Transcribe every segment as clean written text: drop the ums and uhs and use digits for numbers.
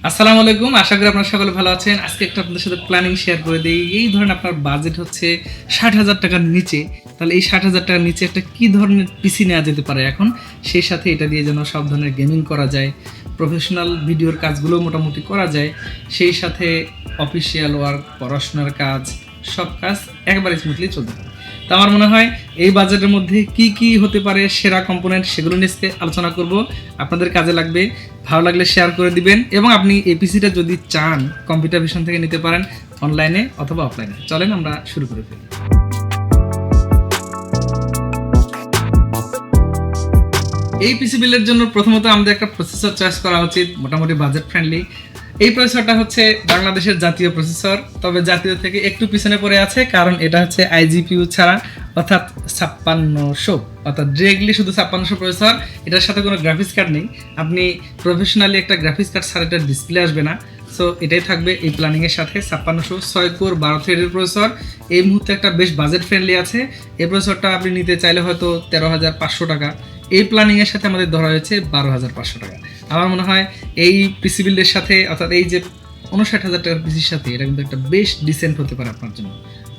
আসসালামু আলাইকুম, আশা করি আপনারা সকলে ভালো আছেন। আজকে একটা আপনাদের সাথে প্ল্যানিং শেয়ার করে দিই। এই ধরেন আপনার বাজেট হচ্ছে ৬০,০০০ টাকার নিচে, তাহলে এই ৬০,০০০ টাকার নিচে একটা কি ধরনের পিসি নেওয়া যেতে পারে এখন, সেই সাথে এটা দিয়ে যেন সব ধরনের গেমিং করা যায়, প্রফেশনাল ভিডিওর কাজগুলো মোটামুটি করা যায়, সেই সাথে অফিসিয়াল ওয়ার্ক, পড়াশোনার কাজ, সব কাজ একেবারে স্মুথলি চলতে পারে। তো আমার মনে হয় এই বাজেটের মধ্যে কি কি হতে পারে সেরা কম্পোনেন্ট, সেগুলো নিয়ে আলোচনা করব। আপনাদের কাজে লাগবে, ভালো লাগলে শেয়ার করে দিবেন। এবং আপনি এই পিসিটা যদি চান কম্পিউটার ভিশন থেকে নিতে পারেন, অনলাইনে অথবা অফলাইনে। চলেন আমরা শুরু করে ফেলি। এই পিসি বিল্ডের জন্য প্রথমত আমাদের একটা প্রসেসর চয়েস করা উচিত, মোটামুটি বাজেট ফ্রেন্ডলি। এই প্রসেসরটা হচ্ছে বাংলাদেশের জাতীয় প্রসেসর, তবে জাতীয় থেকে একটু পিছনে পড়ে আছে, কারণ এটা হচ্ছে আইজিপিইউ ছাড়া, অর্থাৎ ৫৬০০, অর্থাৎ ডিরেক্টলি শুধু ৫৬০০ প্রসেসর। এটার সাথে কোনো গ্রাফিক্স কার্ড নেই। আপনি প্রফেশনালি একটা গ্রাফিক্স কার্ড ছাড়া এটার ডিসপ্লে আসবে না। সো এটাই থাকবে এই প্ল্যানিংয়ের সাথে। ৫৬০০ ৬ কোর ১২ থ্রেডের প্রসেসর এই মুহূর্তে একটা বেশ বাজেট ফ্রেন্ডলি আছে। এই প্রসেসরটা আপনি নিতে চাইলে হয়তো ১৩,৫০০ টাকা। এই প্ল্যানিংয়ের সাথে আমাদের ধরা হয়েছে ১২,৫০০ টাকা। আমার মনে হয় এই পিসি বিল্ডের সাথে, অর্থাৎ এই যে ৫৯,০০০ টাকার পিসির সাথে, এটা কিন্তু একটা বেশ ডিসেন্ট হতে পারে আপনার জন্য।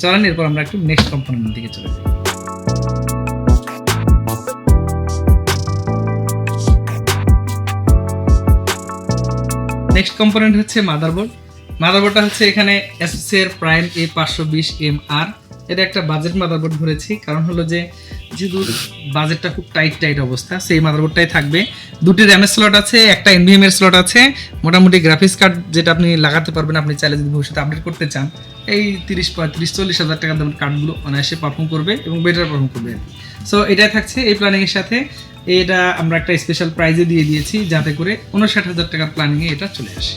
চলেন এরপর আমরা একটু নেক্সট কম্পোনেন্টের দিকে চলে যাই। নেক্সট কম্পোনেন্ট হচ্ছে মাদারবোর্ড। মাদারবোর্ডটা হচ্ছে এখানে এসএসএর প্রাইম A520MR। এটা একটা বাজেট মাদারবোর্ড ধরেছি, কারণ হলো যে যেহেতু বাজেটটা খুব টাইট অবস্থা, সেই মাদারবোর্ডটাই থাকবে। দুটি র্যামের স্লট আছে, একটা এনভিএম এর স্লট আছে। মোটামুটি গ্রাফিক্স কার্ড যেটা আপনি লাগাতে পারবেন, আপনি চাইলে যদি ভবিষ্যতে আপডেট করতে চান, এই ৩০, ৩৫, ৪০ হাজার টাকার দামের কার্ডগুলো অনায়াসে পারফর্ম করবে এবং বেটার পারফর্ম করবে। সো এটাই থাকছে এই প্ল্যানিংয়ের সাথে। এটা আমরা একটা স্পেশাল প্রাইজে দিয়ে দিয়েছি, যাতে করে ৫৯,০০০ টাকার প্ল্যানিংয়ে এটা চলে আসে।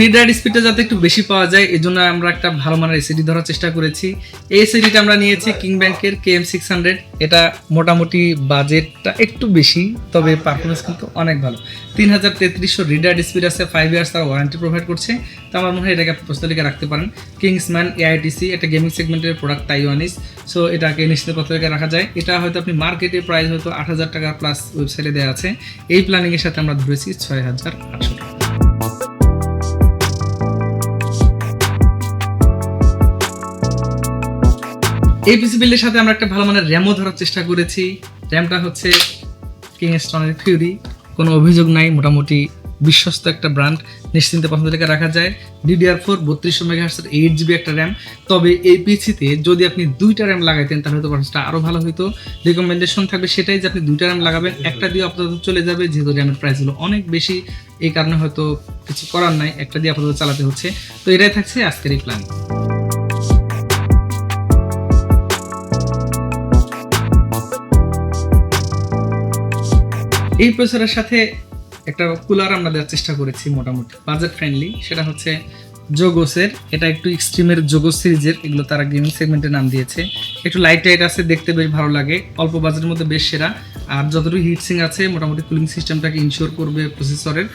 রিড রাইট স্পিডটা যাতে একটু বেশি পাওয়া যায়, এই জন্য আমরা একটা ভালো মানের এসএসডি ধরার চেষ্টা করেছি। এই এসএসডিটা আমরা নিয়েছি কিং ব্যাংকের KM600। এটা মোটামুটি বাজেটটা একটু বেশি, তবে পারফরমেন্স কিন্তু অনেক ভালো। ৩৩৩০ রিড রাইট স্পিড আছে, 5 ইয়ার্স তারা ওয়ারেন্টি প্রোভাইড করছে। তো আমার মনে হয় এটাকে প্রস্তুতিকে রাখতে পারেন। কিংসম্যান AITC, একটা গেমিং সেগমেন্টের প্রোডাক্ট, তাইওয়ানিস। সো এটাকে নিশ্চিত পত্রিকা রাখা যায়। এটা হয়তো আপনি মার্কেটে প্রাইস হয়তো ৮,০০০ টাকা প্লাস ওয়েবসাইটে দেওয়া আছে। এই প্ল্যানিংয়ের সাথে আমরা ধরেছি ৬,৮০০ টাকা। এই পিসি বিল্ডের সাথে আমরা একটা ভালো মানের র্যামও ধরার চেষ্টা করেছি। র্যামটা হচ্ছে কিংস্টনের ফিউরি, কোনো অভিযোগ নাই, মোটামুটি বিশ্বস্ত একটা ব্র্যান্ড, নিশ্চিন্তে পছন্দ থেকে রাখা যায়। DDR4 ৩২০০ মেগাহার্টজ 8GB একটা র্যাম। তবে এই পিসিতে যদি আপনি 2টা র্যাম লাগাইতেন তাহলে হয়তো পারফরমেন্সটা আরও ভালো হতো। রিকমেন্ডেশন থাকবে সেটাই যে আপনি 2টা র্যাম লাগাবেন, একটা দিয়ে আপাতত চলে যাবে, যেহেতু র্যামের প্রাইসগুলো অনেক বেশি, এই কারণে হয়তো কিছু করার নাই, একটা দিয়ে আপাতত চালাতে হচ্ছে। তো এটাই থাকছে আজকের এই প্ল্যান। এই প্রসেসরের সাথে একটা কুলার আমরা দেওয়ার চেষ্টা করেছি, মোটামুটি বাজেট ফ্রেন্ডলি। সেটা হচ্ছে জোগোসের, এটা একটু এক্সট্রিমের জোগোস সিরিজের, এগুলো তারা গেমিং সেগমেন্টের নাম দিয়েছে। একটু লাইট টাইট আছে, দেখতে বেশ ভালো লাগে, অল্প বাজেটের মধ্যে বেশ সেরা। আর যতটুকু হিটসিং আছে, মোটামুটি কুলিং সিস্টেমটাকে ইনশিওর করবে প্রসেসরের।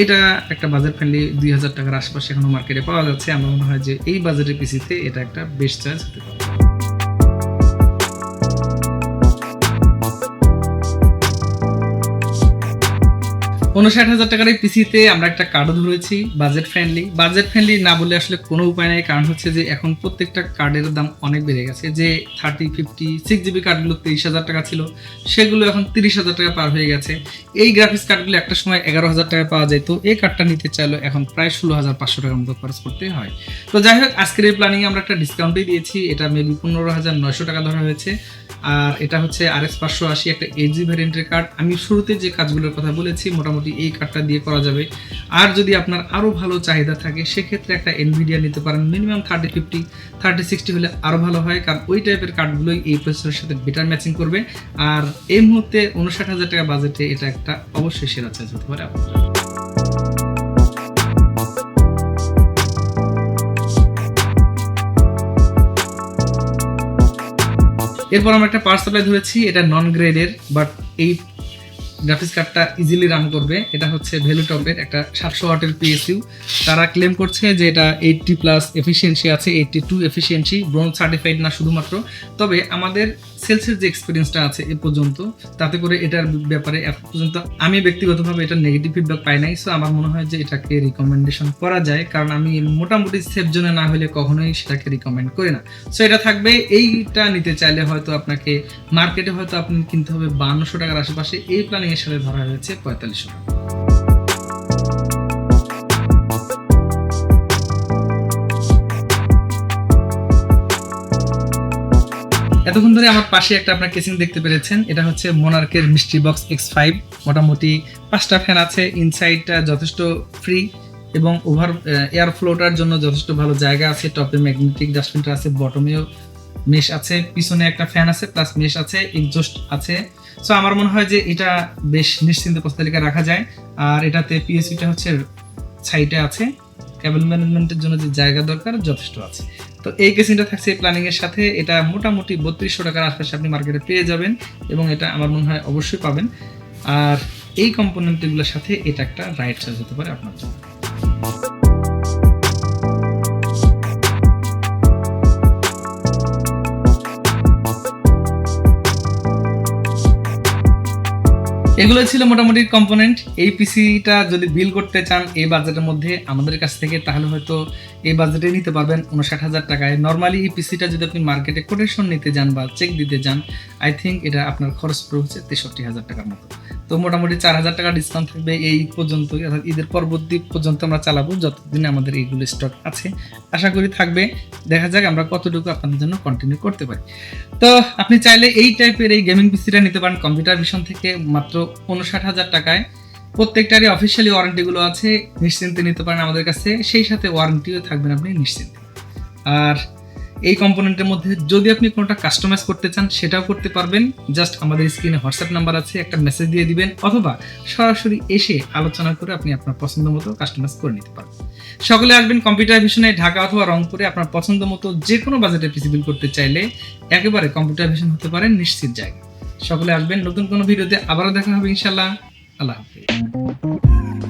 এটা একটা বাজেট ফ্রেন্ডলি ২,০০০ টাকার আশপাশে এখনো মার্কেটে পাওয়া যাচ্ছে। আমার মনে হয় যে এই বাজেটের পিসিতে এটা একটা বেস্ট চয়েস হতে পারে। ৫৯,০০০ টাকার এই পিসিতে আমরা একটা কার্ডও ধরেছি বাজেট ফ্রেন্ডলি। বাজেট ফ্রেন্ডলি না বলে আসলে কোনো উপায় নেই, কারণ হচ্ছে যে এখন প্রত্যেকটা কার্ডের দাম অনেক বেড়ে গেছে। যে 30, 50, 6GB কার্ডগুলো 23,০০০ টাকা ছিল, সেগুলো এখন 30,০০০ টাকা পার হয়ে গেছে। এই গ্রাফিক্স কার্ডগুলো একটা সময় ১১,০০০ টাকা পাওয়া যেত, এই কার্ডটা নিতে চাইলে এখন প্রায় ১৬,৫০০ টাকার মতো খরচ করতে হয়। তো যাই হোক, আজকের এই প্ল্যানিংয়ে আমরা একটা ডিসকাউন্টই দিয়েছি, এটা মেবি ১৫,৯০০ টাকা ধরা হয়েছে। আর এটা হচ্ছে RX 580, একটা 8GB ভ্যারিয়েন্টের কার্ড। আমি শুরুতে যে কাজগুলোর কথা বলেছি, মোটামুটি এই কার্ডটা দিয়ে করা যাবে। আর যদি আপনার আরও ভালো চাহিদা থাকে, সেক্ষেত্রে একটা NVIDIA নিতে পারেন। মিনিমাম 3050, 3060 হলে আরও ভালো হয়, কারণ ওই টাইপের কার্ডগুলোই এই প্রসেসরের সাথে বেটার ম্যাচিং করবে। আর এই মুহূর্তে ৫৯,০০০ টাকা বাজেটে এটা একটা অবশ্যই সেরা চয়েস হতে পারে আপনার। এরপর আমরা একটা পাওয়ার সাপ্লাই ধরেছি, এটা নন গ্রেডের, বাট এই গ্রাফিক্স কার্ডটা ইজিলি রান করবে। এটা হচ্ছে ভ্যালুটপের একটা 700 ওয়াটের পিএসইউ। তারা ক্লেম করছে যে এটা 80+ এফিসিয়েন্সি আছে, 82 এফিসিয়েন্সি, ব্রোঞ্জ সার্টিফাইড না শুধুমাত্র। তবে আমাদের সেলসের যে এক্সপিরিয়েন্সটা আছে এ পর্যন্ত, তাতে করে এটার ব্যাপারে এখন পর্যন্ত আমি ব্যক্তিগতভাবে এটা নেগেটিভ ফিডব্যাক পাই নাই। সো আমার মনে হয় যে এটাকে রিকমেন্ডেশন করা যায়, কারণ আমি মোটামুটি সেফ জোনে না হলে কখনোই সেটাকে রিকমেন্ড করি না। সো এটা থাকবে। এইটা নিতে চাইলে হয়তো আপনাকে মার্কেটে হয়তো আপনি কিনতে হবে 5200 টাকার আশেপাশে, এই প্ল্যানিং এর সাথে ধরা হয়েছে 4500 টাকা। এতক্ষণ ধরে আমার পাশে একটা আপনার কেসিং দেখতে পেরেছেন, এটা হচ্ছে মোনার্কের মিস্ট্রি বক্স X5। মোটামুটি 5টা ফ্যান আছে, ইনসাইডটা যথেষ্ট ফ্রি এবং ওভার এয়ার ফ্লোটার জন্য যথেষ্ট ভালো জায়গা আছে। টপে ম্যাগনেটিক ডাস্টবিনটা আছে, বটমেও মেশ আছে, পিছনে একটা ফ্যান আছে প্লাস মেশ আছে, এক্সজস্ট আছে। সো আমার মনে হয় যে এটা বেশ নিশ্চিন্তে প্রস্তালিকা রাখা যায়। আর এটাতে পিএসইটা হচ্ছে সাইডে আছে, কেবল ম্যানেজমেন্টের জন্য যে জায়গা দরকার যথেষ্ট আছে। তো এই কেসিংটা থাকছে প্ল্যানিং এর সাথে। এটা মোটামুটি 3200 টাকার আশপাশে আপনি মার্কেটে পেয়ে যাবেন এবং এটা আমার মনে হয় অবশ্যই পাবেন। আর এই কম্পোনেন্টগুলোর সাথে এটা একটা রাইট চয়েস হতে পারে আপনার জন্য। এগুলো ছিল মোটামুটি কম্পোনেন্ট। এই পিসিটা যদি বিল করতে চান এই বাজেটের মধ্যে আমাদের কাছ থেকে, তাহলে হয়তো এই বাজেটে নিতে পারবেন 59,000 টাকায়। নর্মালি এই পিসিটা যদি আপনি মার্কেটে কোটেশন নিতে যান বা চেক দিতে যান, আই থিঙ্ক এটা আপনার খরচ পড়ে হচ্ছে 63,000 টাকার মতো। তো মোটামুটি 4,000 টাকা ডিসকাউন্ট থাকবে এই পর্যন্ত, অর্থাৎ ঈদের পরবর্তী পর্যন্ত আমরা চালাবো, যতদিন আমাদের এইগুলো স্টক আছে। আশা করি থাকবে। দেখা যাক আমরা কতটুকু আপনাদের জন্য কন্টিনিউ করতে পারি। তো আপনি চাইলে এই টাইপের এই গেমিং পিসিটা নিতে পারেন কম্পিউটার ভিশন থেকে মাত্র 59,000 টাকায়। প্রত্যেকটারই অফিসিয়ালি ওয়ারেন্টিগুলো আছে, নিশ্চিন্তে নিতে পারেন আমাদের কাছে। সেই সাথে ওয়ারেন্টিও থাকবেন আপনি নিশ্চিন্তে। আর এই কম্পোনেন্টের মধ্যে যদি আপনি কোনোটা কাস্টমাইজ করতে চান সেটাও করতে পারবেন। জাস্ট আমাদের স্ক্রিনে হোয়াটসঅ্যাপ নাম্বার আছে, একটা মেসেজ দিয়ে দিবেন, অথবা সরাসরি এসে আলোচনা করে আপনি আপনার পছন্দ মতো কাস্টমাইজ করে নিতে পারবেন। সকলে আসবেন কম্পিউটার ভিশনে, ঢাকা অথবা রংপুরে। আপনার পছন্দ মতো যে কোনো বাজেটে পিসি বিল করতে চাইলে একেবারে কম্পিউটার ভিশন হতে পারেন নিশ্চিত জায়গা। সকলে আসবেন। নতুন কোনো ভিডিওতে আবারও দেখা হবে ইনশাল্লাহ। আল্লাহ হাফেজ।